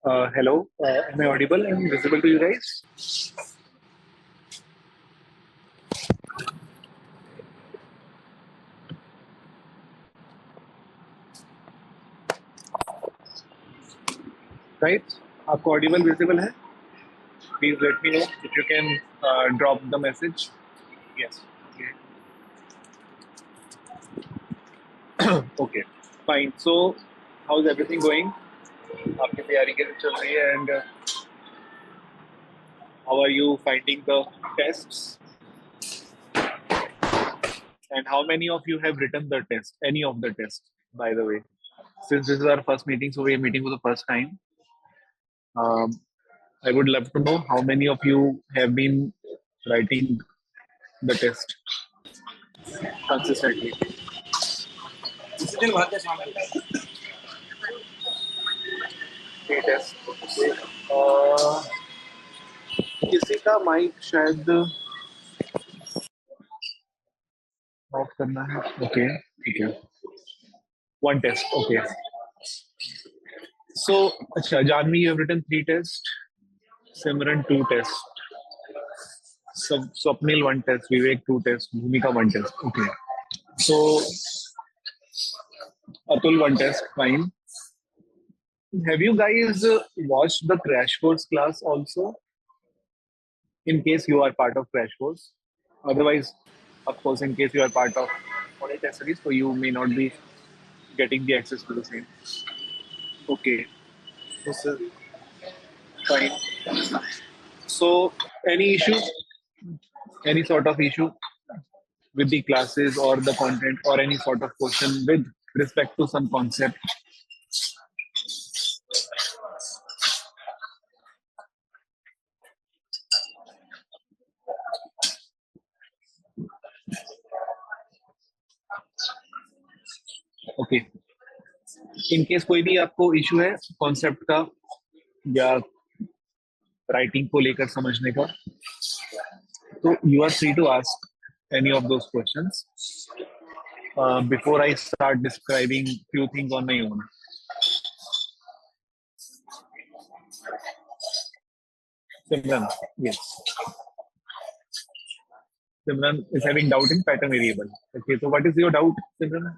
Hello, am I audible and visible to you guys? Right? आपको audible visible है? Please let me know if you can drop the message. Yes. Okay. Okay. Fine. So, how's everything going? आपकी तैयारी कैसे चल रही है and how are you finding the tests? And how many of you have written the test? Any of the tests, by the way. Since this is our first meeting, so we are meeting for the first time. Um, I would love to know how many of you have been writing the test consistently. Okay, test. Uh, किसी का mic शायद of करना है. Okay, ठीक है. One test. Okay. So अच्छा, Janvi you have written 3 test, Simran 2 test, Swapnil 1 test, Vivek 2 test, Bhumika 1 test. Okay. So Atul 1 test. Fine. Have you guys watched the Crash Course class also? In case you are part of Crash Course. Otherwise, of course, in case you are part of Audit series, so you may not be getting the access to the same. Okay. This is fine. So, any issue? Any sort of issue with the classes or the content or any sort of question with respect to some concept? Okay. In case कोई भी आपको issue है concept का या writing को लेकर समझने का, तो you are free to ask any of those questions before I start describing few things on my own. Simran, yes. Simran is having doubt in pattern variable. Okay, so what is your doubt, Simran?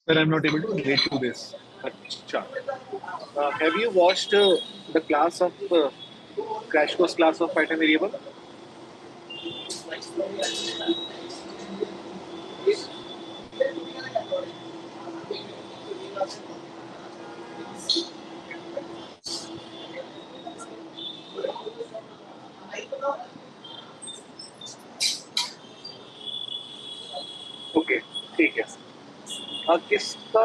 Sir, I'm not able to relate to this. Achha. Have you watched the class of Crash Course class of pattern variable? Okay, ठीक है. किसका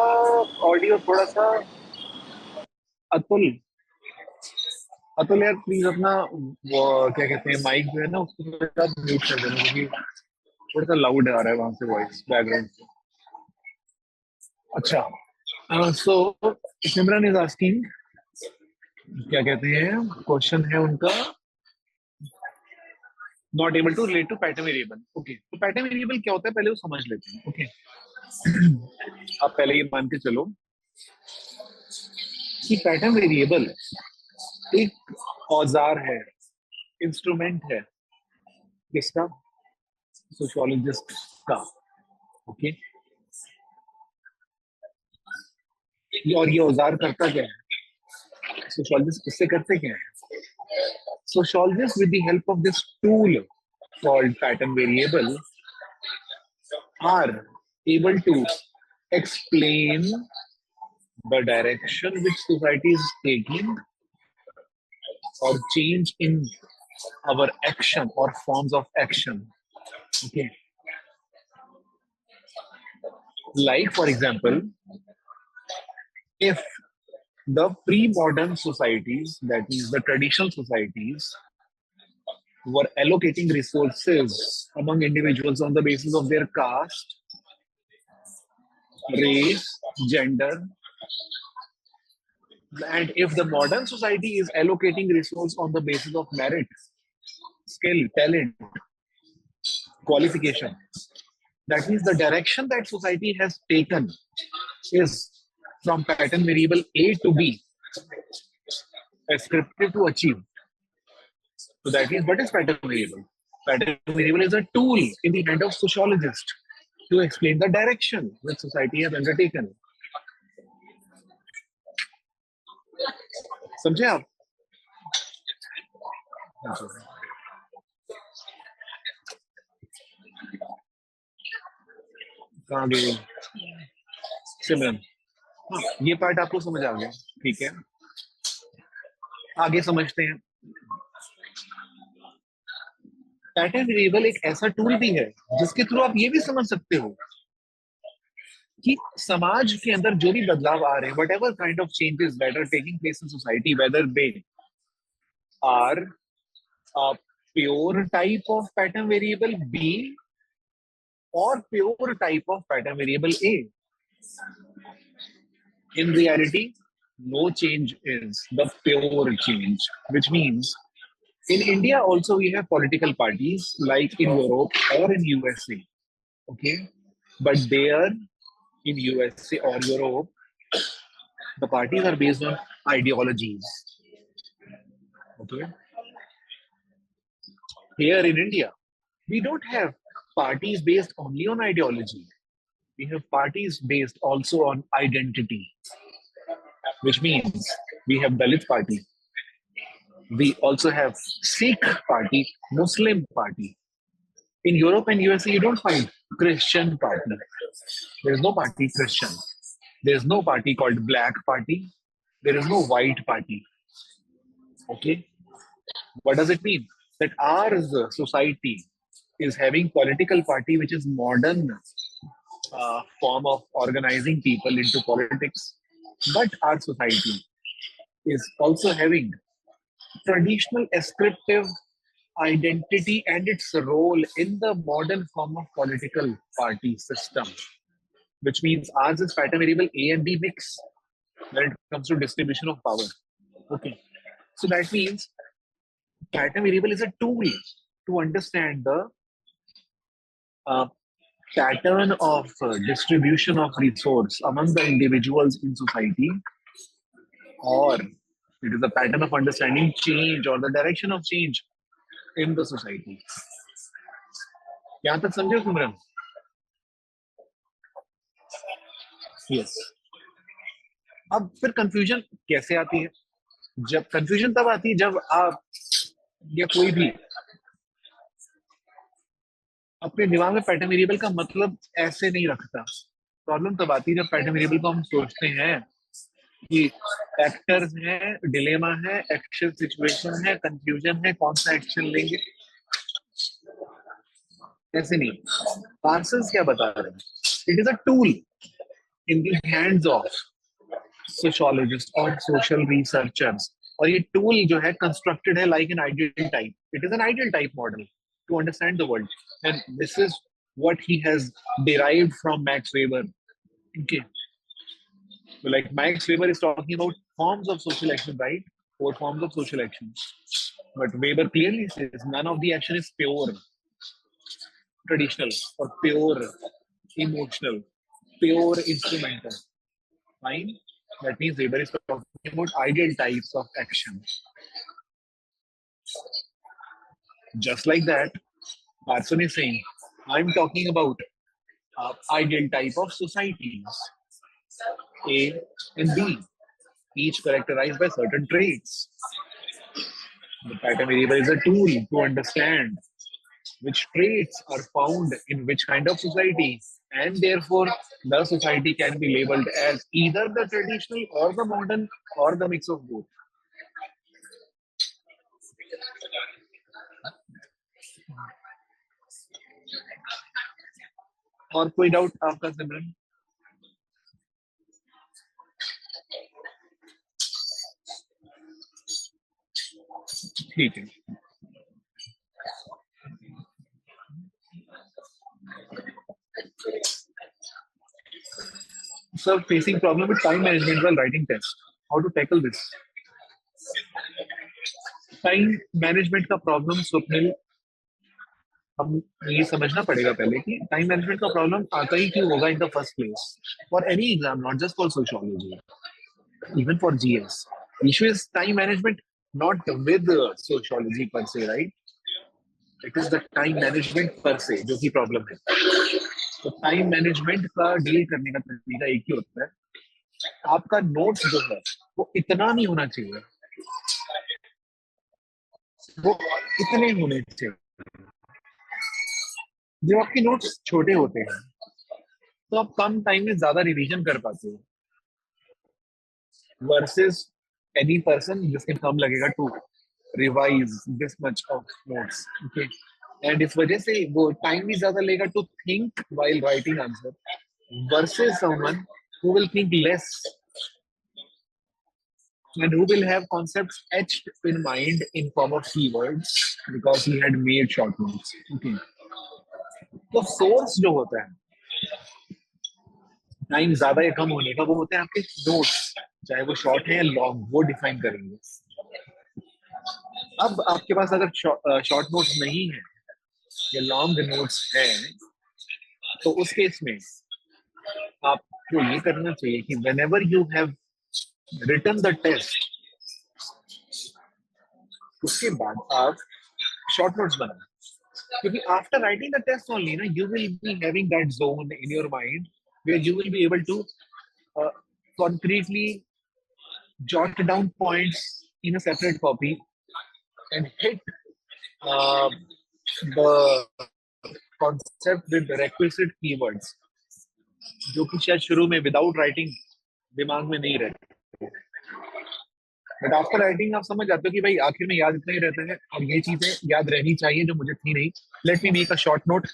audio थोड़ा सा अतुल अतुल यार please अपना वो क्या कहते हैं माइक जो है ना उसको थोड़ा सा म्यूट कर देना क्योंकि थोड़ा सा लाउड आ रहा है वहां से वॉइस बैकग्राउंड से. अच्छा. सो सिमरन इज आस्किंग क्या कहते हैं क्वेश्चन है उनका not able to relate to pattern variable. Okay, तो पैटर्न वेरिएबल क्या होता है पहले वो समझ लेते हैं. ओके. आप पहले ये मान के चलो कि पैटर्न वेरिएबल एक औजार है, इंस्ट्रूमेंट है किसका, सोशियोलॉजिस्ट का. ओके. और ये औजार करता क्या है, सोशियोलॉजिस्ट इससे करते क्या है. Sociologists, with the help of this tool called pattern variable, are able to explain the direction which society is taking or change in our action or forms of action. Okay. Like, for example, if the pre-modern societies, that means the traditional societies, were allocating resources among individuals on the basis of their caste, race, gender, and if the modern society is allocating resource on the basis of merit, skill, talent, qualification, that means the direction that society has taken is from pattern variable A to B, prescriptive to achieve. So that means what is pattern variable? Pattern variable is a tool in the hand of sociologist to explain the direction which society has undertaken. समझे आप? कहाँ गए सिमरन? हाँ, ये part आपको समझ आ गया, ठीक है। आगे समझते हैं। पैटर्न वेरिएबल एक ऐसा टूल भी है जिसके थ्रू आप ये भी समझ सकते हो कि समाज के अंदर जो भी बदलाव आ रहे हैं, whatever kind of changes that are taking place in society, whether they are pure type of pattern variable be or pure type of pattern variable A. In reality, no change is the pure change, which means in India also we have political parties like in Europe or in USA. Okay, but there in USA or Europe, the parties are based on ideologies. Okay, here in India, we don't have parties based only on ideology. We have parties based also on identity, which means we have Dalit party. We also have Sikh party, Muslim party. In Europe and USA, you don't find Christian party. There is no party Christian. There is no party called Black Party. There is no White Party. Okay, what does it mean? That our society is having political party, which is modern form of organizing people into politics. But our society is also having traditional ascriptive identity and its role in the modern form of political party system, which means ours is pattern variable A and B mix when it comes to distribution of power. Okay, so that means pattern variable is a tool to understand the uh, pattern of distribution of resource among the individuals in society, or it is a pattern of understanding change or the direction of change in the society. यहाँ तक समझे सिमरन? Yes. अब फिर confusion कैसे आती है? जब confusion तब आती है जब आप या कोई भी अपने दिमाग में पैटर्न वेरिएबल का मतलब ऐसे नहीं रखता। प्रॉब्लम तब आती है जब पैटर्न वेरिएबल को हम सोचते हैं कि एक्टर्स है, डिलेमा है, एक्शन सिचुएशन है, कंफ्यूजन है, कौन सा एक्शन लेंगे। ऐसे नहीं, पार्सल्स क्या बता रहे हैं? It is a tool in the hands of sociologist और सोशल रिसर्चर्स, और ये टूल जो है कंस्ट्रक्टेड है like an ideal type. It is an ideal type model to understand the world, and this is what he has derived from Max Weber. Okay, so like Max Weber is talking about forms of social action, right? Four forms of social action, but Weber clearly says none of the action is pure traditional or pure emotional, pure instrumental. Fine. That means Weber is talking about ideal types of action. Just like that, Parson is saying, I'm talking about ideal type of societies, A and B, each characterized by certain traits. The pattern variable is a tool to understand which traits are found in which kind of society, and therefore the society can be labeled as either the traditional or the modern or the mix of both. और कोई doubt आपका सिमरन? ठीक है. are facing problem with time management while writing test. How to tackle this? Time management का problem Swapnil, हम ये समझना पड़ेगा पहले कि टाइम मैनेजमेंट का प्रॉब्लम आता ही क्यों होगा in the first place for any exam, not just for sociology, even for GS. Issue is time management, not with sociology per se, right? It is the time management per se जो की problem है. तो time management का deal करने का तरीका एक ही होता है, आपका नोट्स जो है वो इतना नहीं होना चाहिए, वो इतने होने चाहिए. जब आपके नोट्स छोटे होते हैं तो आप कम टाइम में ज्यादा रिवीजन कर पाते हो वर्सेस एनी पर्सन जिसके कम लगेगा to revise this much of notes. Okay, and इस वजह से वो टाइम भी ज्यादा लेगा to think while writing answer versus someone who will think less and who will have concepts etched in mind in form of keywords because he had made short notes. Okay. तो source जो होता है time ज्यादा या कम होने का, वो होते हैं आपके नोट्स, चाहे वो शॉर्ट है या लॉन्ग, वो डिफाइन करेंगे. अब आपके पास अगर शॉर्ट नोट्स नहीं है या लॉन्ग नोट्स है तो उस केस में आपको ये करना चाहिए कि whenever you have written the test, उसके बाद आप शॉर्ट नोट्स बनाओ, क्योंकि after writing the test only ना you will be having that zone in your mind where you will be able to uh, concretely jot down points in a separate copy and hit uh, the concept with the requisite keywords जो कि शायद शुरू में without writing दिमाग में नहीं रहते, but after writing आप समझ जाते हो कि भाई आखिर में याद इतना ही रहता है और ये चीजें याद रहनी चाहिए जो मुझे थी नहीं. Let me make a short note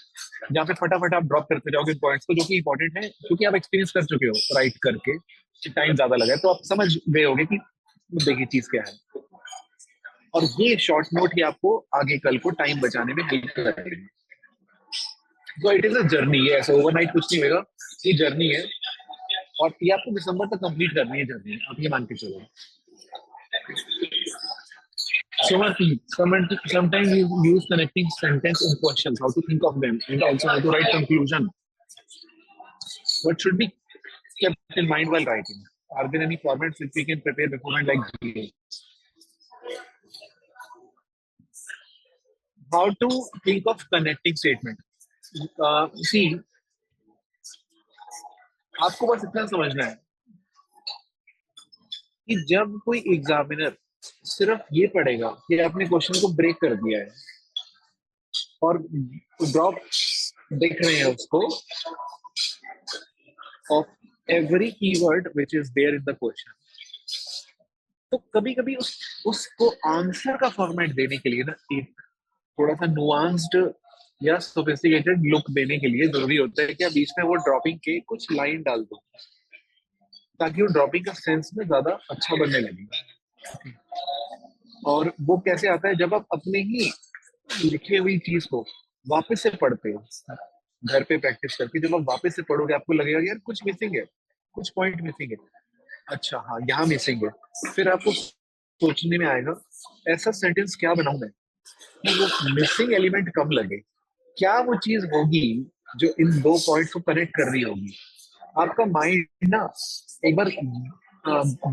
जहाँ पे फटाफट आप ड्रॉप करते जाओगे पॉइंट्स को जो कि इंपॉर्टेंट है, क्योंकि आप एक्सपीरियंस कर चुके हो राइट करके, टाइम ज्यादा लगा है तो आप समझ गए होगे कि मुद्दे की चीज क्या है. और ये शॉर्ट नोट ही आपको आगे कल को टाइम बचाने में हेल्प करेगा. तो इट इज अ जर्नी, ये ऐसा ओवरनाइट कुछ नहीं होगा, ये जर्नी है और ये आपको दिसंबर तक कंप्लीट करनी है जर्नी, आप ये मान के चलो. Sometimes you use connecting sentence in questions, how to think of them, and also how to write conclusion. What should be kept in mind while writing? Are there any formats which we can prepare beforehand, like GA? How to think of connecting statement? See, आपको बस इतना समझना है कि जब कोई examiner सिर्फ ये पढ़ेगा कि आपने क्वेश्चन को ब्रेक कर दिया है और ड्रॉप देख रहे हैं उसको of every keyword which is there in the question, तो कभी कभी उसको आंसर का फॉर्मेट देने के लिए ना एक थोड़ा सा नुआंस्ड या सोफिस्टिकेटेड लुक देने के लिए जरूरी होता है कि आप बीच में वो ड्रॉपिंग के कुछ लाइन डाल दो ताकि वो ड्रॉपिंग का सेंस में ज्यादा अच्छा बनने लगे. और वो कैसे आता है, जब आप अपने ही लिखी हुई चीज को वापस से पढ़ते हो घर पे प्रैक्टिस करके, जब आप वापस से पढ़ोगे आपको लगेगा यार कुछ मिसिंग है, कुछ पॉइंट मिसिंग है, अच्छा हाँ यहाँ मिसिंग है. फिर आपको सोचने में आएगा ऐसा सेंटेंस क्या बनाऊं मैं कि वो मिसिंग एलिमेंट कम लगे, क्या वो चीज होगी जो इन दो पॉइंट्स को कनेक्ट कर रही होगी. आपका माइंड ना एक बार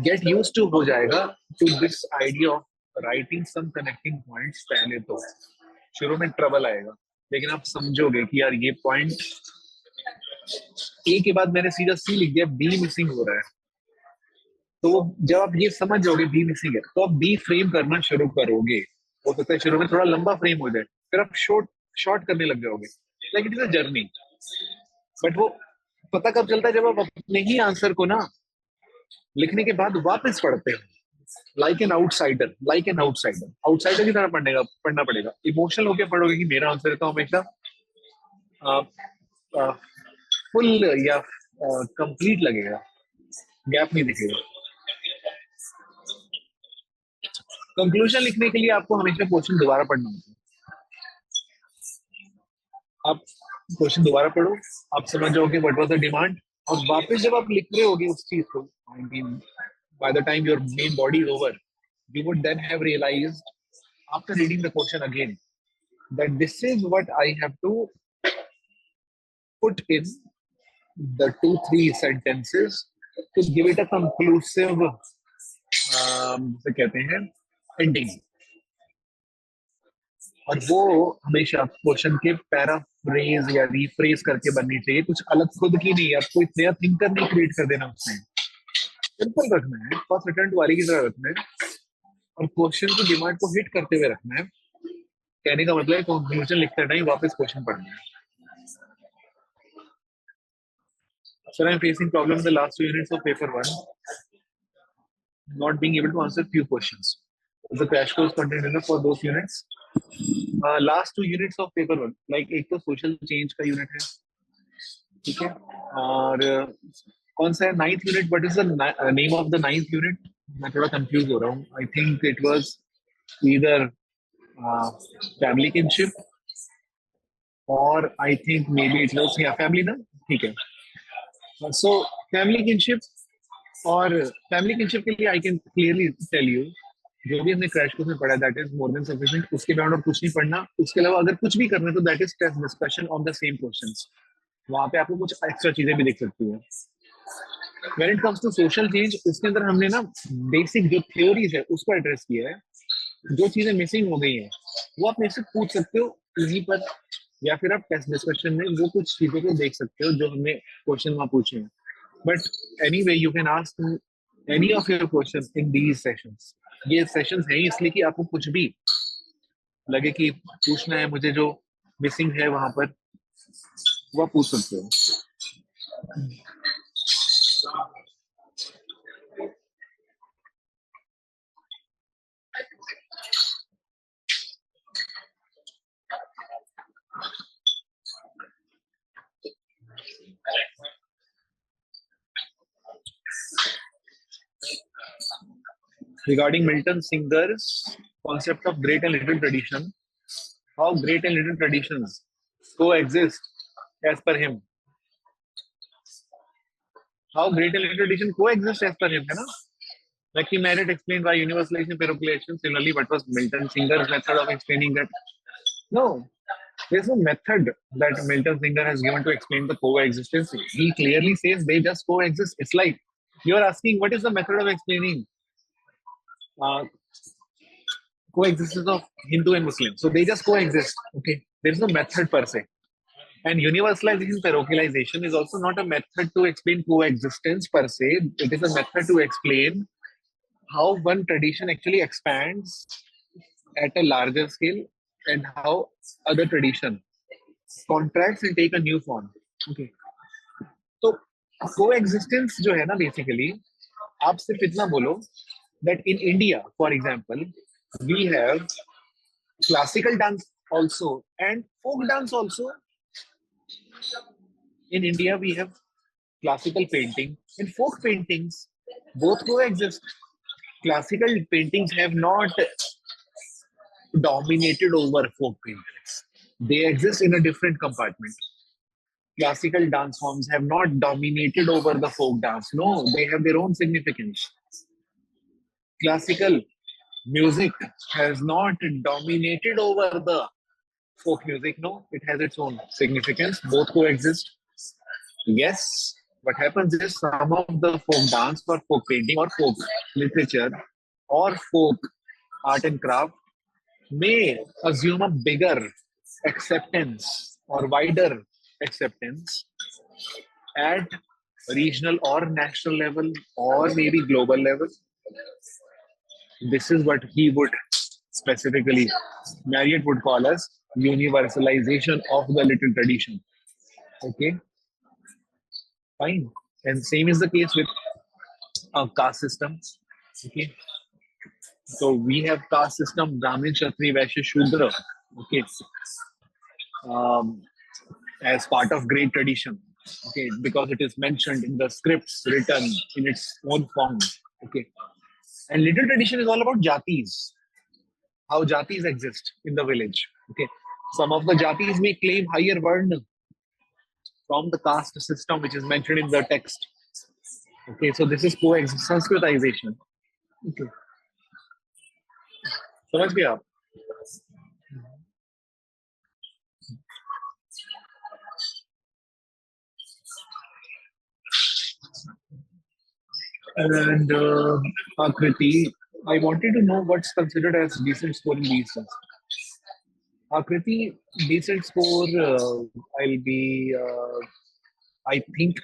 गेट यूज टू हो जाएगा to this idea of writing some connecting points. पहले तो शुरू में ट्रबल आएगा, लेकिन आप समझोगे कि यार ये पॉइंट ए के बाद मैंने सीधा सी लिख दिया, बी मिसिंग हो रहा है. तो जब आप ये समझ जाओगे बी मिसिंग है तो आप बी फ्रेम करना शुरू करोगे. हो सकता है शुरू में थोड़ा लंबा फ्रेम हो जाए, फिर आप शॉर्ट शॉर्ट करने लग जाओगे. Like it is a journey. But वो पता कब चलता है, जब आप अपने ही आंसर को ना लिखने के बाद वापस पढ़ते हैं लाइक एन आउटसाइडर, आउटसाइडर की तरह पढ़ना पड़ेगा. इमोशनल होकर पढ़ोगे कि मेरा आंसर है तो हमेशा फुल या कंप्लीट लगेगा, गैप नहीं दिखेगा. कंक्लूजन लिखने के लिए आपको हमेशा क्वेश्चन दोबारा पढ़ना होता है. आप क्वेश्चन दोबारा पढ़ो, आप समझ जाओगे व्हाट वाज द डिमांड, और वापस जब आप लिख रहे होगे उस चीज को, I mean by the time your main body is over, you would then have realized after reading the question again that this is what I have to put in the 2 3 sentences to give it a conclusive जिसे कहते हैं ending. और वो हमेशा question के paraphrase या rephrase करके बननी चाहिए, कुछ अलग खुद की नहीं, आपको एक नया थिंकर नहीं क्रिएट कर देना उसमें, सिंपल रखना है, फर्स्ट अटेम्प्ट वाली की तरह रखना है और क्वेश्चन की डिमांड को हिट करते हुए रखना है। कहने का मतलब है कंक्लूजन लिखते टाइम वापस क्वेश्चन पढ़ना है। Sir, I'm facing problem in the last 2 units of paper 1, not being able to answer few questions. Is the crash course content enough for those units? Last 2 units of paper 1, like एक तो social change का unit है, ठीक है, और कौन सा है 9th unit? What is the name of the 9th unit? मैं थोड़ा confused हो रहा हूँ. I think it was either family kinship or I think maybe it was family ना, ठीक है. So family kinship और फैमिली किनशिप के लिए I can clearly tell you, जो भी हमने क्रैश कोर्स में पढ़ा that is more than sufficient, उसके बाद और कुछ नहीं पढ़ना। उसके अलावा अगर कुछ भी करना है तो that is test discussion on the same questions, वहां पे आपको कुछ एक्स्ट्रा चीजें भी दिख सकती है। When it comes to social change, उसके अंदर हमने ना बेसिक जो थ्योरीज है उसको एड्रेस किया है, जो चीजें मिसिंग हो गई हैं वो आप मेरे से पूछ सकते हो इजी पर, या फिर आप टेस्ट डिस्कशन में वो कुछ चीजों को देख सकते हो जो हमने क्वेश्चन वहां पूछे हैं। But anyway you can ask any of your question in these sessions. ये सेशंस हैं इसलिए कि आपको कुछ भी लगे कि पूछना है मुझे, जो मिसिंग है वहां पर वो आप पूछ सकते हो। Regarding Milton Singer's concept of great and little tradition, how great and little traditions coexist as per him. How great and little tradition coexist as per him, है ना? Like he Merritt explained why universalization peroxidation. Similarly, what was Milton Singer's method of explaining that? No, there's no method that Milton Singer has given to explain the coexistence. He clearly says they just coexist. It's like you're asking what is the method of explaining coexistence of Hindu and Muslim. So they just coexist. Okay, there's no method per se. And universalization, parochialization is also not a method to explain coexistence per se. It is a method to explain how one tradition actually expands at a larger scale and how other tradition contracts and take a new form. Okay. तो coexistence जो है ना basically, आप सिर्फ इतना बोलो that in India, for example, we have classical dance also and folk dance also. In India, we have classical painting and folk paintings. Both coexist. Classical paintings have not dominated over folk paintings. They exist in a different compartment. Classical dance forms have not dominated over the folk dance. No, they have their own significance. Classical music has not dominated over the folk music. No, it has its own significance. Both coexist. Yes, what happens is some of the folk dance or folk painting or folk literature or folk art and craft may assume a bigger acceptance or wider acceptance at regional or national level or maybe global level. This is what he would specifically, Marriott would call as universalization of the little tradition. Okay, fine. And same is the case with caste system. Okay, so we have caste system Brahmin, Kshatriya, Vaishya, Shudra. Okay, as part of great tradition. Okay, because it is mentioned in the scripts written in its own form. Okay, and little tradition is all about jatis, how jatis exist in the village. Okay, some of the jatis may claim higher varna from the caste system which is mentioned in the text. Okay, so this is Sanskritization. Okay, समझ गए आप? And Akriti, I wanted to know what's considered as decent score in these things. Akriti, decent score, I'll be, I think,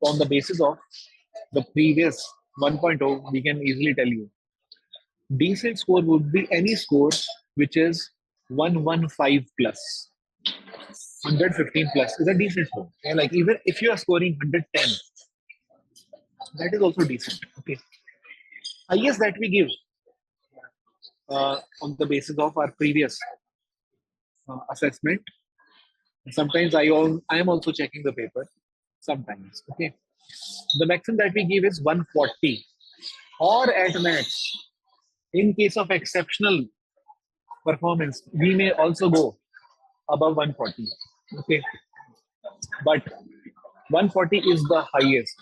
on the basis of the previous 1.0, we can easily tell you. Decent score would be any score which is 115 plus. 115 plus is a decent score. And like even if you are scoring 110, that is also decent. Okay. Highest that we give on the basis of our previous assessment. Sometimes I am also checking the paper. Sometimes. Okay. The maximum that we give is 140 or at max. In case of exceptional performance, we may also go above 140. Okay. But 140 is the highest.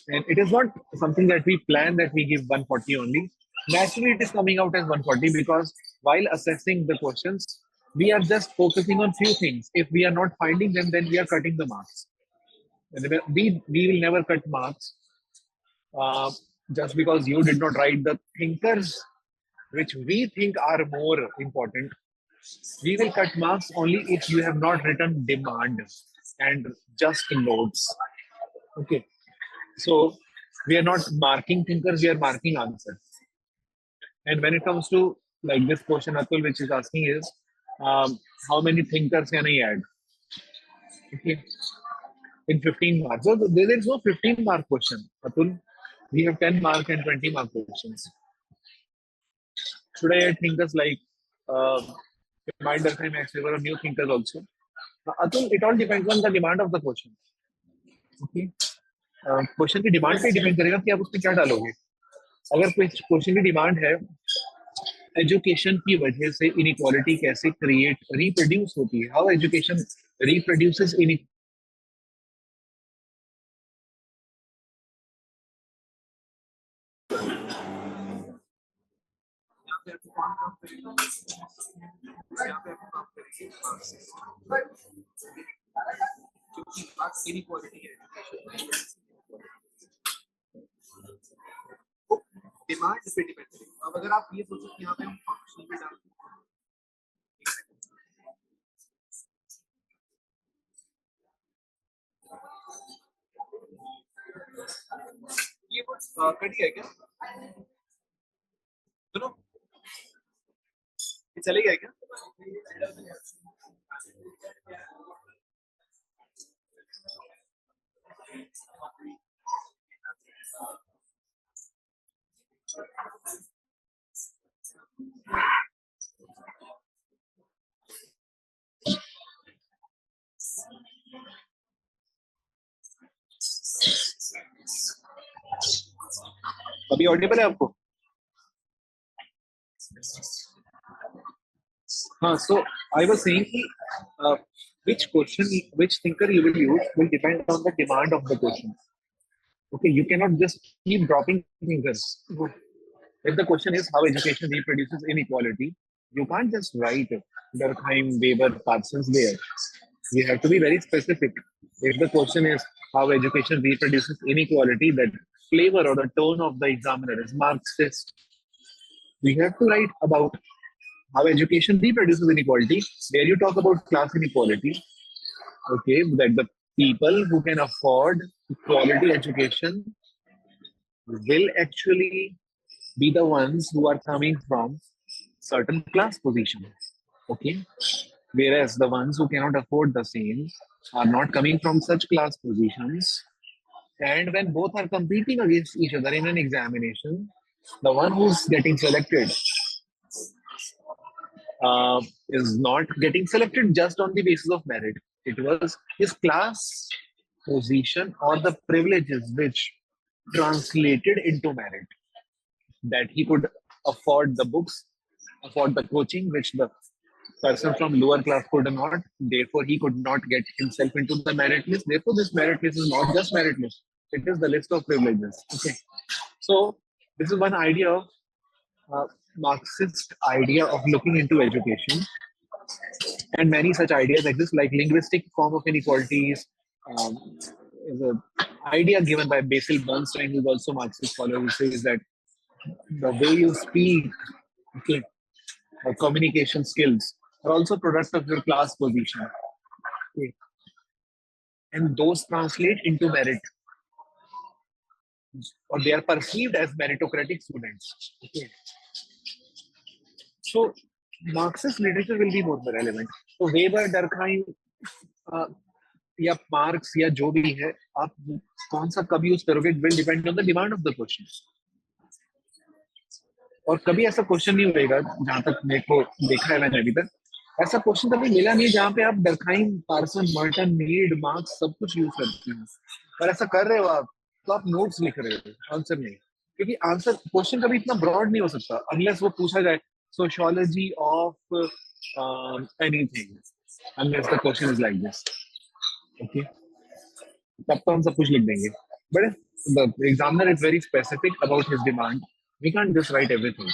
And it is not something that we plan that we give 140 only. Naturally, it is coming out as 140 because while assessing the questions, we are just focusing on few things. If we are not finding them, then we are cutting the marks. We will never cut marks just because you did not write the thinkers which we think are more important. We will cut marks only if you have not written demand and just notes. Okay. So we are not marking thinkers, we are marking answers. And when it comes to like this question, Atul, which is asking is, how many thinkers can I add? Okay. In 15 marks. So there is no 15-mark question, Atul. We have 10 mark and 20-mark questions. Should I add thinkers like reminder time, or new thinkers also? Atul, it all depends on the demand of the question. Okay. Question की demand पे depend करेगा कि आप उसमें क्या डालोगे. अगर कोई क्वेश्चन की डिमांड है एजुकेशन की वजह से इनइक्वालिटी कैसे क्रिएट रिप्रोड्यूस होती है, how education reproduces in demand पे डिपेंड करेगा. अब अगर आप ये सोचो कि यहाँ पे हम फंक्शन पे डालते ये कट गया क्या? सुनो, ये चले गया क्या? अभी ऑडिबल है आपको? हाँ, so I was saying which question, which thinker you will use will depend on the demand of the question. Okay, you cannot just keep dropping thinkers. If the question is how education reproduces inequality, you can't just write Durkheim, Weber, Parsons there. You have to be very specific. If the question is how education reproduces inequality, that flavor or the tone of the examiner is Marxist. We have to write about how education reproduces inequality, where you talk about class inequality. Okay, that the people who can afford quality education will actually be the ones who are coming from certain class position. Okay, whereas the ones who cannot afford the same are not coming from such class positions. And when both are competing against each other in an examination, the one who's getting selected is not getting selected just on the basis of merit. It was his class position or the privileges which translated into merit, that he could afford the books, afford the coaching which the person from lower class could not. Therefore, he could not get himself into the merit list. Therefore, this merit list is not just merit list. It is the list of privileges. Okay. So this is one idea of Marxist idea of looking into education, and many such ideas exist, like linguistic form of inequalities. Is a idea given by Basil Bernstein, who's also Marxist scholar, who says that the way you speak, okay, or communication skills are also product of your class position. Okay. And those translate into merit, or they are perceived as meritocratic students. Okay. So Marxist literature will be more relevant. So Weber, Durkheim, या marks या जो भी है, आप कौन सा कब use करोगे, will depend on the demand of the question. और कभी ऐसा क्वेश्चन नहीं होएगा, जहां तक मेरे को देखा है मैंने अभी तक, ऐसा क्वेश्चन कभी मिला नहीं जहां पे आप Durkheim, Parsons, Merton, Mead, Marx सब कुछ यूज करते हैं. और ऐसा कर रहे हो आप, तो आप नोट्स लिख रहे हो, आंसर नहीं. क्योंकि आंसर क्वेश्चन कभी इतना ब्रॉड नहीं हो सकता अनलेस वो पूछा जाए sociology of anything, unless the question is like this. Okay, तब तो हम सब कुछ लिख देंगे. But the examiner is very specific about his demand. We can't just write everything.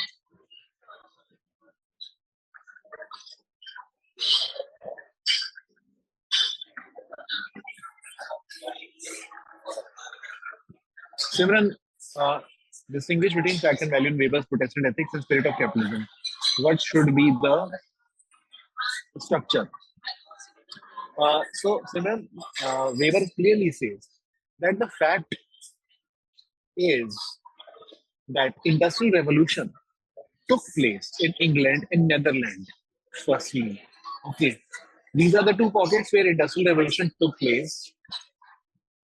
Simran, distinguish between fact and value in Weber's Protestant ethics and spirit of capitalism. What should be the structure? So, Simran, Weber clearly says that the fact is that industrial revolution took place in England and Netherlands firstly. Okay, these are the two pockets where industrial revolution took place.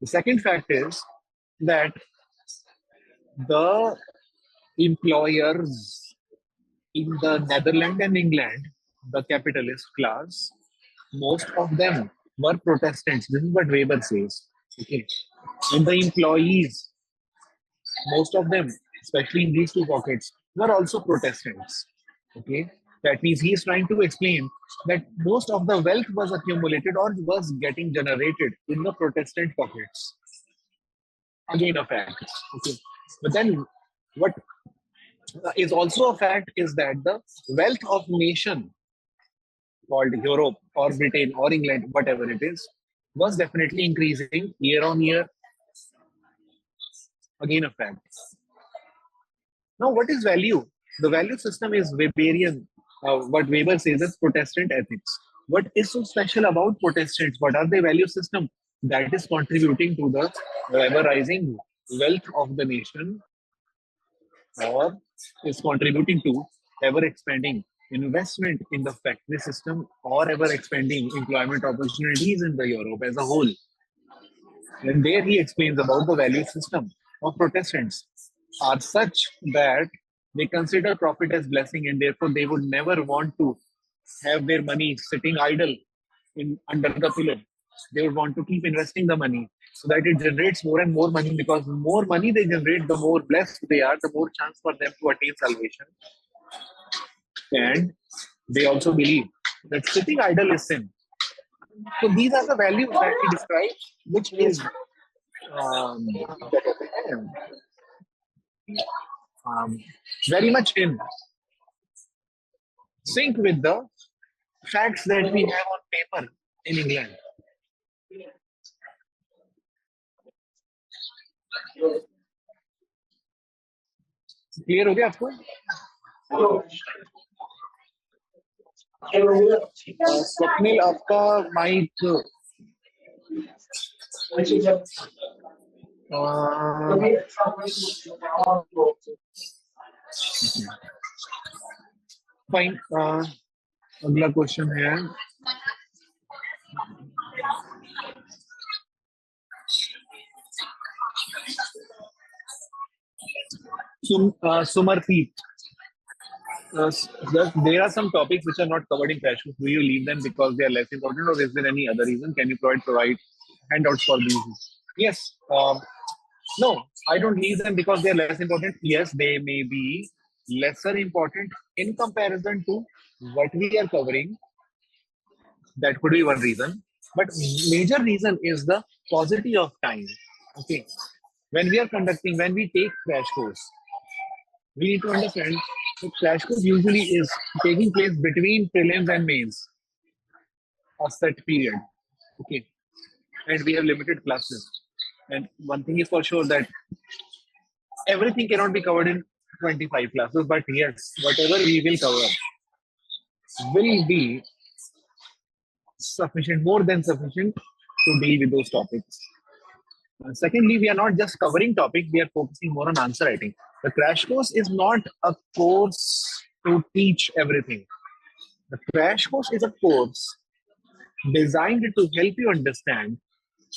The second fact is that the employers in the Netherlands and England, the capitalist class, most of them were Protestants. This is what Weber says. Okay, and the employees, most of them, especially in these two pockets, were also Protestants. Okay, that means he is trying to explain that most of the wealth was accumulated or was getting generated in the Protestant pockets. Again, a fact. Okay, but then what is also a fact is that the wealth of nation called Europe or Britain or England, whatever it is, was definitely increasing year on year. Again, a fact. Now, what is value? The value system is Weberian. What Weber says is Protestant ethics. What is so special about Protestants? What are the value system that is contributing to the ever rising wealth of the nation, or is contributing to ever expanding investment in the factory system, or ever expanding employment opportunities in the Europe as a whole? And there he explains about the value system of Protestants are such that they consider profit as blessing, and therefore they would never want to have their money sitting idle under the pillow. They would want to keep investing the money so that it generates more and more money, because the more money they generate, the more blessed they are, the more chance for them to attain salvation. And they also believe that sitting idle is sin. So these are the values that he describes, which is very much in sync with the facts that we have on paper in England. Clear हो गया आपको? स्वप्निल, आपका mic fine. अगला question है, Sumarpreet. There are some topics which are not covered in crash course. Do you leave them because they are less important, or is there any other reason? Can you provide handouts for these? Yes. No, I don't leave them because they are less important. Yes, they may be lesser important in comparison to what we are covering, That could be one reason. But major reason is the paucity of time. Okay. When we take crash course, we need to understand that crash course usually is taking place between prelims and mains, a set period. Okay. And we have limited classes. And one thing is for sure that everything cannot be covered in 25 classes, but yes, whatever we will cover will be sufficient, more than sufficient to deal with those topics. Secondly, we are not just covering topics, we are focusing more on answer writing. The crash course is not a course to teach everything. The crash course is a course designed to help you understand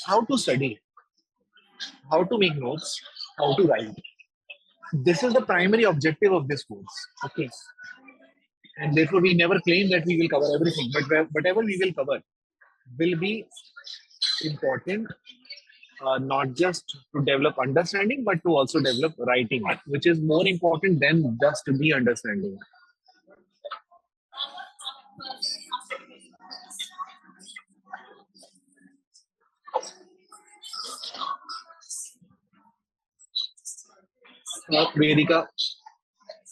how to study, how to make notes, how to write. This is the primary objective of this course. Okay. And therefore, we never claim that we will cover everything, but whatever we will cover will be important, not just to develop understanding, but to also develop writing, which is more important than just the understanding. Vedika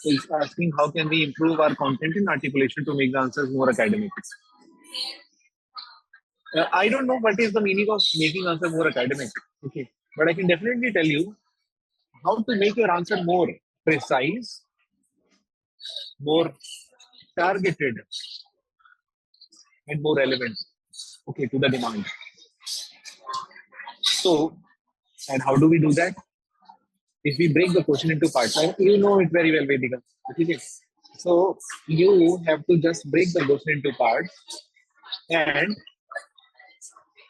is asking how can we improve our content and articulation to make the answers more academic. I don't know what is the meaning of making answer more academic. Okay, but I can definitely tell you how to make your answer more precise, more targeted, and more relevant. Okay, to the demand. So, and how do we do that? If we break the question into parts, you know it very well, Vedika. Okay. So you have to just break the question into parts, and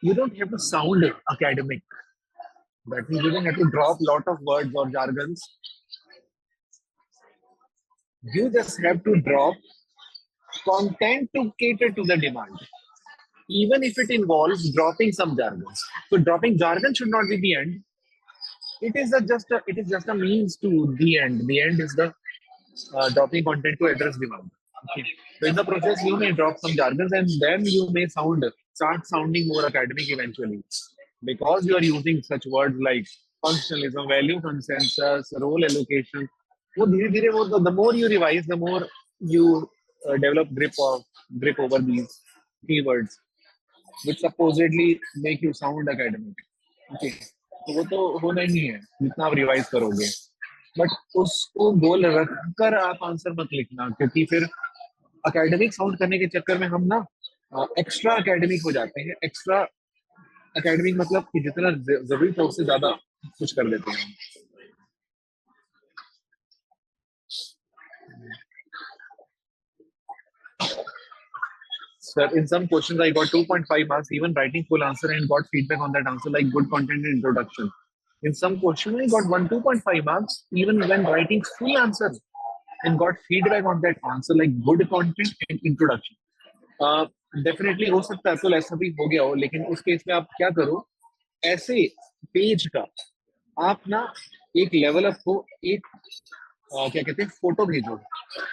you don't have to sound academic. That means you don't have to drop lot of words or jargons. You just have to drop content to cater to the demand, even if it involves dropping some jargons. So dropping jargon should not be the end. It is just a means to the end. The end is the dropping content to address demand. Okay. So in the process, you may drop some jargons, and then you may start sounding more academic eventually, because you are using such words like functionalism, value consensus, role allocation. वो धीरे धीरे वो the more you revise, the more you develop grip over these keywords, which supposedly make you sound academic. Okay. तो वो तो होना ही है जितना आप रिवाइज करोगे, बट उसको गोल रखकर आप आंसर मत लिखना, क्योंकि फिर एकेडमिक साउंड करने के चक्कर में हम ना एक्स्ट्रा एकेडमिक हो जाते हैं. एक्स्ट्रा एकेडमिक मतलब कि जितना जरूरी था उससे ज्यादा कुछ कर देते हैं. Sir, in some questions I got 2.5 marks, even writing full answer and got feedback on that answer, like good content and introduction. In some questions I got 2.5 marks, even when writing full answer and got feedback on that answer, like good content and introduction. Definitely हो सकता है तो ऐसा भी हो गया हो, लेकिन उस केस में आप क्या करो, ऐसे पेज का आप ना एक लेवल अप हो, एक क्या कहते हैं फोटो भेजो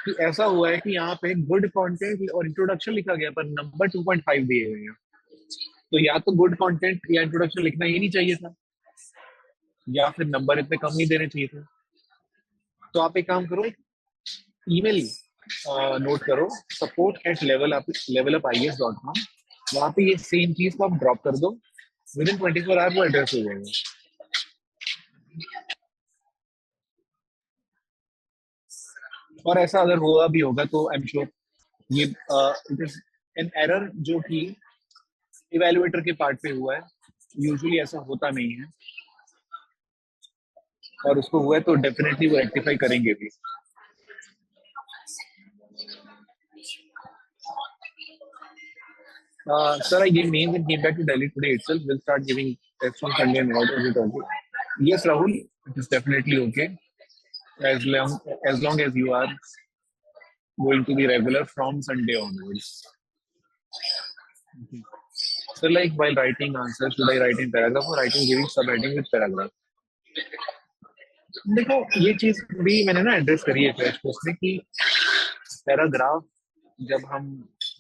कि ऐसा हुआ है कि यहाँ पे गुड कंटेंट और इंट्रोडक्शन लिखा गया पर नंबर 2.5 दिए हुए हैं. तो या तो गुड कंटेंट या इंट्रोडक्शन लिखना ही नहीं चाहिए था, या फिर नंबर इतने कम ही देने चाहिए थे. तो आप एक काम करो, एक ईमेल नोट करो, support@levelupies.com. वहां पे ये सेम चीज को आप ड्रॉप कर दो, विद इन 24 आवर वो एड्रेस हो जाएगा. और ऐसा अगर हुआ भी होगा तो आई एम श्योर ये इट इज एन एरर जो कि इवेल्युएटर के पार्ट पे हुआ है. यूजुअली ऐसा होता नहीं है, और उसको हुआ है तो डेफिनेटली वो रेक्टिफाई करेंगे भी. Sir, I gave names and came back to Delhi today itself. We'll start giving tests on Sunday and what is it okay? Yes, Rahul, it is definitely okay. As long as you are going to be regular from Sunday onwards. Okay. So, like while writing answers, should I write in paragraph or writing giving subheading with paragraph? देखो ये चीज भी मैंने ना address करी है crash course में कि पैराग्राफ जब हम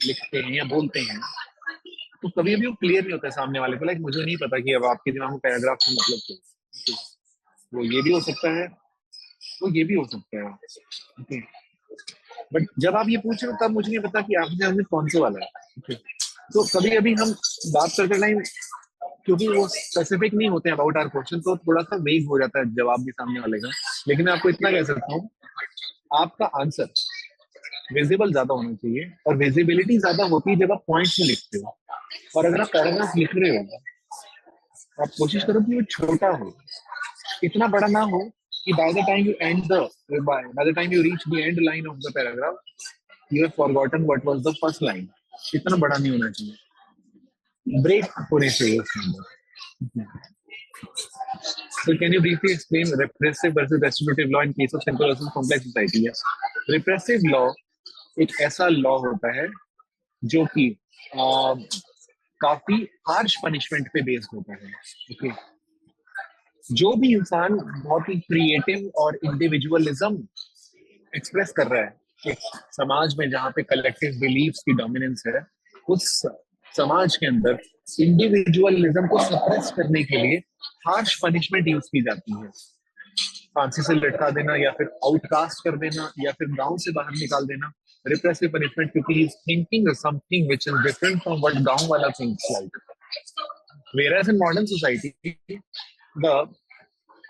लिखते हैं या बोलते हैं तो कभी भी वो क्लियर नहीं होता है सामने वाले को, लाइक मुझे नहीं पता कि अब आपके दिमाग में पैराग्राफ का मतलब क्या है। वो ये भी हो सकता है, वो ये भी हो सकता है। ओके, बट जब आप ये पूछ रहे हो तब मुझे नहीं पता कि आपके दिमाग में कौन से वाला है। ओके, तो कभी कभी हम बात करते टाइम, क्योंकि वो स्पेसिफिक नहीं होते हैं अबाउट आर क्वेश्चन, तो थोड़ा सा वेग हो जाता है जवाब भी सामने वाले का। लेकिन मैं आपको इतना कह सकता हूँ, आपका आंसर विजिबल ज्यादा होना चाहिए, और विजिबिलिटी ज्यादा होती है जब आप पॉइंट्स में लिखते हो। और अगर आप पैराग्राफ लिख रहे हो, आप कोशिश करो कि वो छोटा हो, इतना बड़ा ना हो कि by the time you and the by the time you reach the end line of the paragraph you have forgotten what was the first line. इतना बड़ा नहीं होना चाहिए, ब्रेक होने चाहिए उसके अंदर। So can you briefly explain repressive versus restorative law in case of simple versus complex society? Yes. Repressive law एक ऐसा लॉ होता है जो कि काफी हार्श पनिशमेंट पे बेस्ड होता है। ओके, जो भी इंसान बहुत ही क्रिएटिव और इंडिविजुअलिज्म एक्सप्रेस कर रहा है एक समाज में जहाँ पे कलेक्टिव बिलीफ्स की डोमिनेंस है, उस समाज के अंदर इंडिविजुअलिज्म को सप्रेस करने के लिए हार्श पनिशमेंट यूज की जाती है। फांसी से लटका देना, या फिर आउटकास्ट कर देना, या फिर गांव से बाहर निकाल देना। रिप्रेसिव पनिशमेंट, क्योंकि he is thinking something which is different from what गांव वाला thinks like. Whereas in modern society, the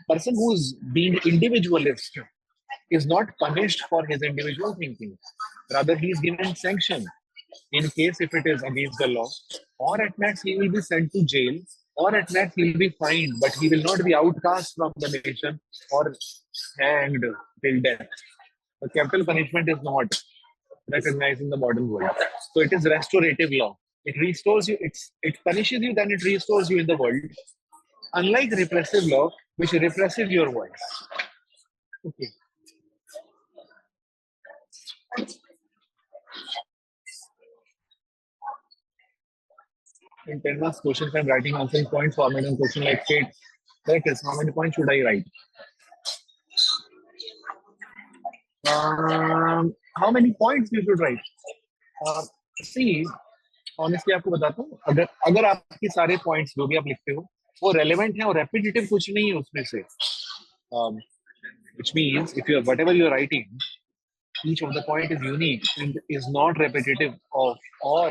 person who's being individualist is not punished for his individual thinking. Rather, he is given sanction in case if it is against the law, or at max he will be sent to jail, or at max he will be fined, but he will not be outcast from the nation or hanged till death. The capital punishment is not recognized in the modern world. So it is restorative law. It restores you. It punishes you, then it restores you in the world. Unlike repressive law, which represses your voice. Okay. In 10 marks questions, I'm writing answering point format and question like state. Correct is how many points should I write? How many points you should write? See, honestly आपको बताता हूँ, अगर अगर आपके सारे points जो भी आप लिखते हो वो रेलेवेंट है और रेपिटेटिव कुछ नहीं है उसमें से, which means if you whatever you are writing, each of the point is unique and is not repetitive of or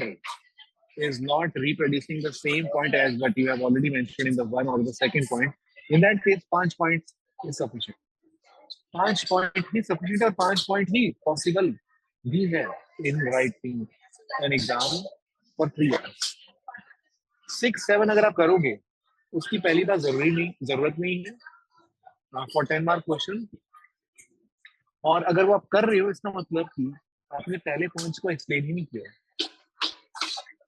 is not reproducing the same point as what you have already mentioned in the one or the second point, in that case 5 points is sufficient. 5 point he sufficient और 5 point ही possible भी है in writing an exam for 3 hours. 6-7 अगर आप करोगे उसकी पहली बात जरूरत नहीं है for 10 mark question, और अगर वो आप कर रहे हो इसका मतलब कि आपने पहले पॉइंट्स को एक्सप्लेन ही नहीं किया,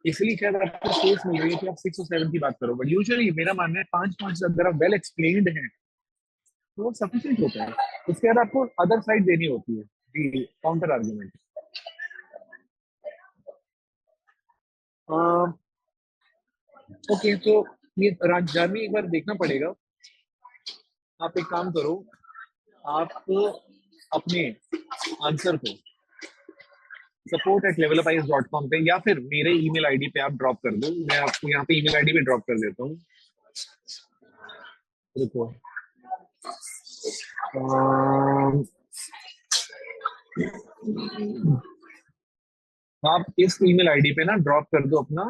इसलिए शायद आपको स्पेस मिल रही है कि आप 6 और 7 की बात करो। बट यूजुअली मेरा मानना है 5 पॉइंट्स अगर आप वेल एक्सप्लेन्ड हैं तो वो सफिशिएंट होता है। उसके बाद आपको अदर साइड देनी होती है, दी काउंटर आर्गुमेंट। ओके, तो ये राजधानी एक बार देखना पड़ेगा। आप एक काम करो, आप अपने आंसर को support@levelupice.com पे या फिर मेरे ईमेल आईडी पे आप ड्रॉप कर दो। मैं आपको यहाँ पे ईमेल आईडी पे ड्रॉप कर देता हूँ। रुको, आप इस ईमेल आईडी पे ना ड्रॉप कर दो अपना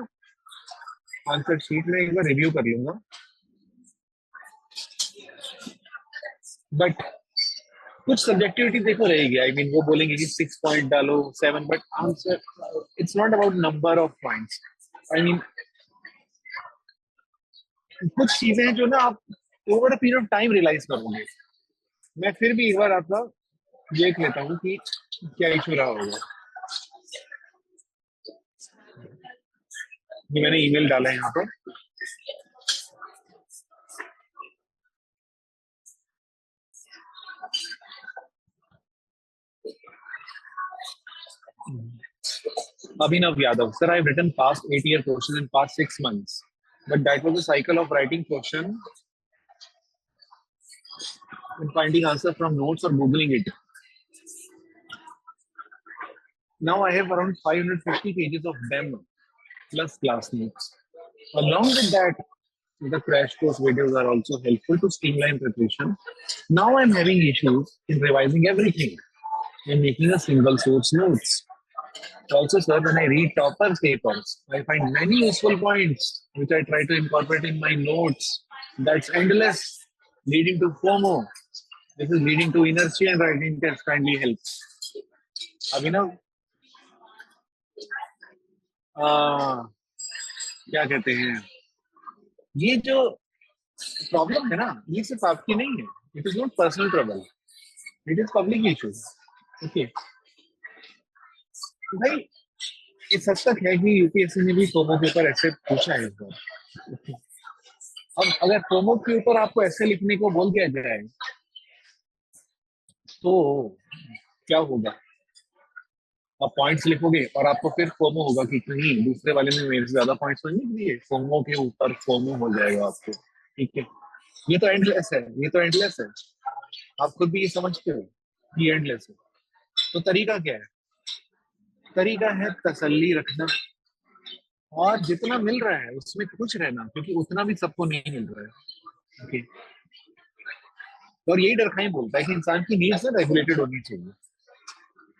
आंसर शीट, में एक बार रिव्यू कर लूंगा। बट कुछ सब्जेक्टिविटी देखो रहेगी। आई मीन वो बोलेंगे कि 6 पॉइंट डालो 7, but answer it's not about number of points. I mean कुछ चीजें हैं जो ना आप over a period of time realise करोगे। मैं फिर भी एक बार आपका देख लेता हूँ कि क्या इशू रहा होगा। मैंने ईमेल डाला है यहाँ पर। Abhinav Yadav, sir, I've written past 8-year questions in past 6 months, but that was a cycle of writing question and finding answer from notes or googling it. Now I have around 550 pages of them plus class notes. Along with that, the crash course videos are also helpful to streamline preparation. Now I'm having issues in revising everything and making a single source notes. Also, sir, when I read toppers papers, I find many useful points which I try to incorporate in my notes. That's endless, leading to FOMO. This is leading to inertia and writing test kindly helps. अभिनव क्या कहते हैं ये जो problem है ना ये सिर्फ आपकी नहीं है it is not personal trouble it is public issue okay भाई ये सच तक है कि यूपीएससी ने भी फोमो के ऊपर ऐसे पूछा है इस बार okay. अब अगर फोमो के ऊपर आपको ऐसे लिखने को बोल दिया जाए तो क्या होगा आप पॉइंट्स लिखोगे और आपको फिर फोमो होगा कि कहीं दूसरे वाले में मेरे से ज्यादा पॉइंट्स तो नहीं दिए फोमो के ऊपर फोमो हो जाएगा आपको ठीक है ये तो एंडलेस है ये तो एंडलेस है आप खुद भी ये समझते हो कि एंडलेस है तो तरीका क्या है तरीका है तसल्ली रखना और जितना मिल रहा है उसमें खुश रहना क्योंकि उतना भी सबको नहीं मिल रहा है ओके और यही डरखाई बोलता है कि इंसान की नीड्स ना रेगुलेटेड होनी चाहिए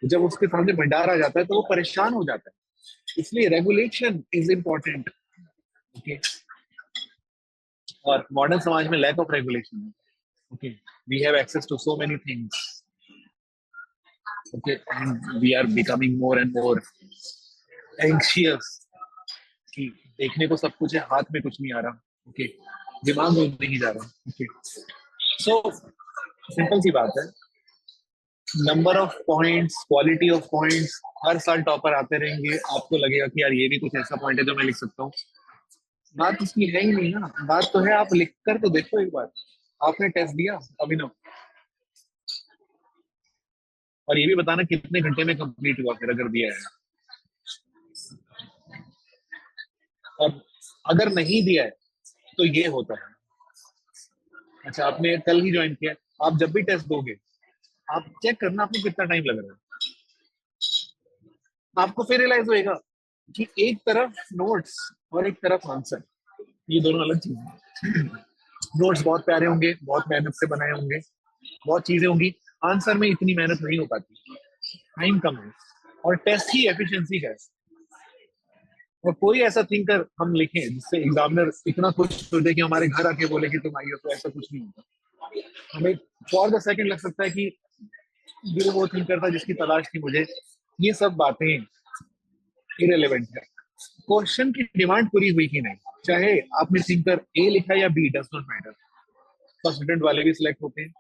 जब उसके सामने भंडार आ जाता है तो वो परेशान हो जाता है इसलिए रेगुलेशन इज इम्पोर्टेंट ओके और मॉडर्न समाज में लैक ऑफ रेगुलेशन है okay we have access to so many things okay and we are becoming more and more anxious कि देखने को सब कुछ है हाथ में कुछ नहीं आ रहा ओके दिमाग में नहीं जा रहा ओके सो सिंपल सी बात है number of points quality of points हर साल टॉपर आते रहेंगे आपको लगेगा कि यार ये भी कुछ ऐसा पॉइंट है जो मैं लिख सकता हूँ बात उसकी है ही नहीं ना बात तो है आप लिख कर तो देखो एक बार आपने टेस्ट दिया अभिनव और ये भी बताना कितने घंटे में कंप्लीट हुआ फिर अगर दिया है और अगर नहीं दिया है तो ये होता है अच्छा आपने कल ही ज्वाइन किया आप जब भी टेस्ट दोगे आप चेक करना आपको कितना टाइम लग रहा है आपको फिर रियलाइज होएगा कि एक तरफ नोट्स और एक तरफ आंसर ये दोनों अलग चीजें हैं नोट्स बहुत प्यारे होंगे बहुत मेहनत से बनाए होंगे बहुत चीजें होंगी आंसर में इतनी मेहनत नहीं हो पाती टाइम कम है और टेस्ट ही एफिशिएंसी है और कोई ऐसा थिंकर हम लिखें जिससे एग्जामिनर इतना खुश हो जाए कि हमारे घर आके बोले कि तुम आइए तो ऐसा कुछ नहीं होता हमें फॉर द सेकंड लग सकता है कि ये वो थिंकर था जिसकी तलाश थी मुझे ये सब बातें इरेलीवेंट है क्वेश्चन की डिमांड पूरी हुई कि नहीं चाहे आपने थिंकर ए लिखा या B does not matter first attempt वाले भी सिलेक्ट होते हैं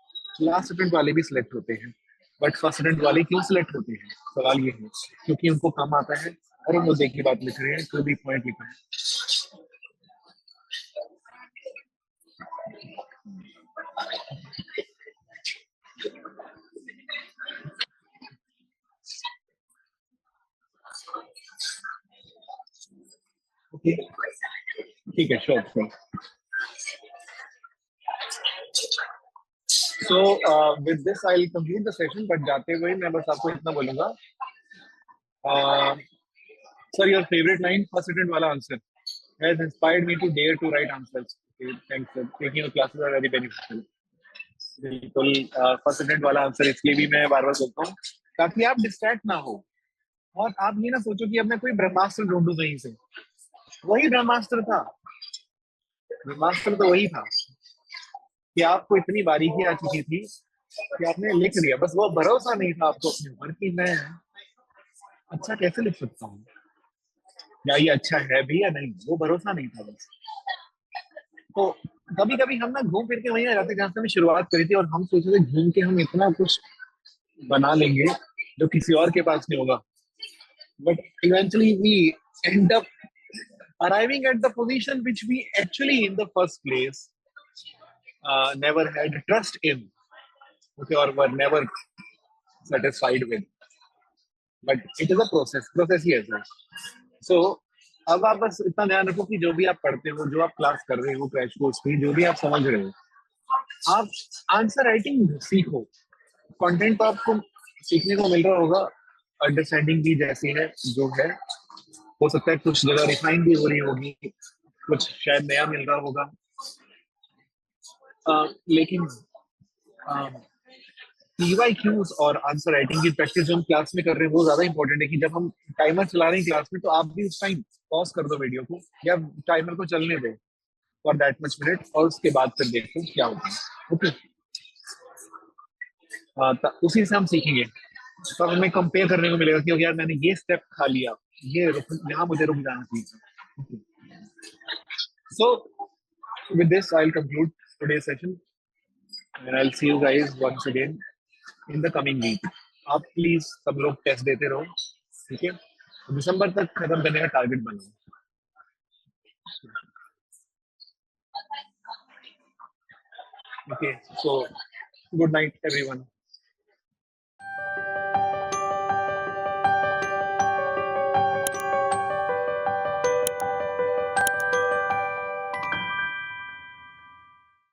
लास्ट अटेम्प्ट वाले भी सिलेक्ट होते हैं बट फर्स्ट अटेम्प्ट वाले क्यों सिलेक्ट होते हैं सवाल ये है क्योंकि उनको कम आता है और वो मुद्दे की बात लिख रहे हैं तो भी पॉइंट लिखा है ओके ठीक है sure sure so with this I will complete the session but जाते हुए मैं बस आपको इतना बोलूंगा sir your favourite line first attempt वाला answer has inspired me to dare to write answers. Okay, thanks sir. Taking your classes are very beneficial. बिल्कुल first attempt वाला आंसर इसलिए भी मैं बार बार बोलता हूँ ताकि आप डिस्ट्रैक्ट ना हो और आप ये ना सोचो कि अब मैं कोई ब्रह्मास्त्र ढूंढू कहीं से वही ब्रह्मास्त्र था ब्रह्मास्त्र तो वही था कि आपको इतनी बारीकी आ चुकी थी कि आपने लिख लिया बस वो भरोसा नहीं था आपको अपने ऊपर कि मैं अच्छा कैसे लिख सकता हूँ या ये अच्छा है भी या नहीं वो भरोसा नहीं था बस तो कभी कभी हम ना घूम फिर के वहीं आ जाते जहां से हमने शुरुआत करी थी और हम सोचे थे घूम के हम इतना कुछ बना लेंगे जो किसी और के पास नहीं होगा but eventually we end up arriving at the position which we actually in the first place never had trust in okay or were never satisfied with but it is a process ही ऐसा so अब आप बस इतना ध्यान रखो कि जो भी आप पढ़ते हो जो आप क्लास कर रहे हो क्रैश कोर्स की जो भी आप समझ रहे हो आप आंसर राइटिंग सीखो कंटेंट तो आपको सीखने को मिल रहा होगा अंडरस्टैंडिंग भी जैसी है जो है हो सकता है कुछ जगह रिफाइन भी हो रही होगी, कुछ शायद नया मिल रहा होगा। लेकिन पीवाई क्यूज और आंसर राइटिंग की प्रैक्टिस जो हम क्लास में कर रहे हैं वो ज्यादा इंपॉर्टेंट है कि जब हम टाइमर चला रहे हैं क्लास में तो आप भी उस टाइम पॉज कर दो वीडियो को या टाइमर को चलने दो फॉर दैट मच मिनट और उसके बाद फिर देखो क्या होता है। ओके, उसी से हम सीखेंगे। तो हमें कंपेयर करने को मिलेगा कि यार मैंने ये स्टेप खा लिया, ये रुक, यहाँ मुझे रुक जाना चाहिए। So with this I will conclude today session and I will see you guys once again in the coming week. आप प्लीज सब लोग टेस्ट देते रहो, ठीक है? दिसंबर तक खत्म करने का टारगेट बनाओ। Okay, so good night everyone.